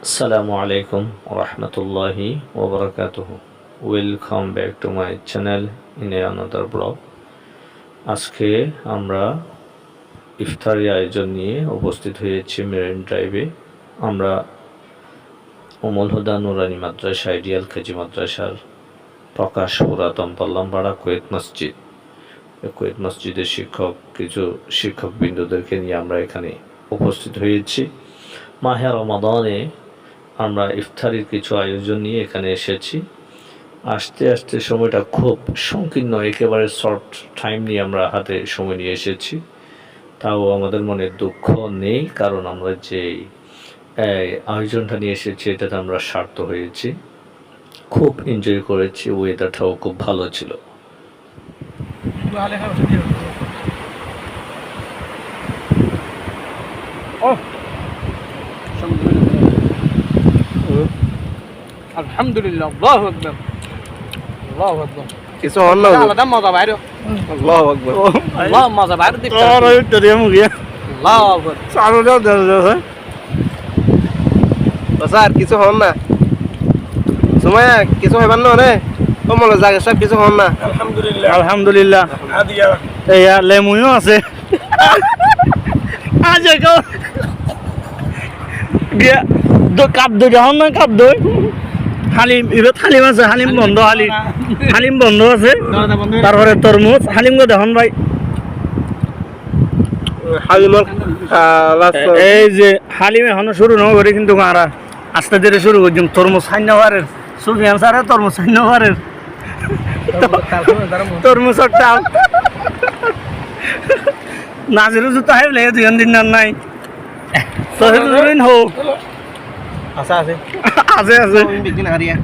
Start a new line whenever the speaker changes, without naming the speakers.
Assalamu alaikum warahmatullahi wabarakatuh. Welcome back to my channel in another blog. আজকে আমরা ইফতারি আয়োজন নিয়ে উপস্থিত হয়েছি মেরিন ড্রাইভে। আমরা উমুল হুদা নুরানি মাদ্রাসা আইডিয়াল কেজি মাদ্রাসার প্রকাশ পুরাতন পল্লমপাড়া কুয়েত মসজিদের কিছু শিক্ষকবৃন্দদেরকে নিয়ে আমরা এখানে উপস্থিত হয়েছি। মাহে রমাদানে আমরা ইফতারির কিছু আয়োজন নিয়ে এখানে এসেছি। আস্তে আস্তে সময়টা খুব সংকীর্ণ, একেবারে শর্ট টাইম নিয়ে আমরা হাতে সময় নিয়ে এসেছি। তাও আমাদের মনে দুঃখ নেই, কারণ আমরা যে আয়োজনটা নিয়ে এসেছি এটাতে আমরা সার্থক হয়েছি, খুব এনজয় করেছি, ওয়েদারটাও খুব ভালো ছিল।
আলহামদুলিল্লাহ, আল্লাহু আকবার, আল্লাহু আকবার।
কিছু হল না,
আলাদা মজা বাইরে,
আল্লাহু আকবার,
আল্লাহ মজা বাইরে দিতে
আর এটা দিয়ে মুগিয়া
আল্লাহু আকবার।
চালু দাও দাও দাও স্যার, কিছু হল না সময়, কিছু হইবার না রে ও মনে জায়গা সব কিছু হল না। আলহামদুলিল্লাহ,
আলহামদুলিল্লাহ। এই লেমুও আছে। আজ কাপ দই যখন না কাপ দই হালিম, এবার হালিম আছে, হালিম বন্ধ, হালিম বন্ধ আছে। তারপরে তরমুজ, হালিম গো দেখুন ভাই,
হালিমর
এই যে হালিম এখনো শুরু না করে, কিন্তু আমরা আস্তে ধীরে শুরু করছি। তরমুজ সাইনাবারের সুফিয়ান স্যারের তরমুজ সাইনাবারের তরমুজের টাল নাজিরও জুতা হাই বলে দুজন দিন নাই তো হোক
আচ্ছা আছে
আছে আছে।
বিকিন হারিয়া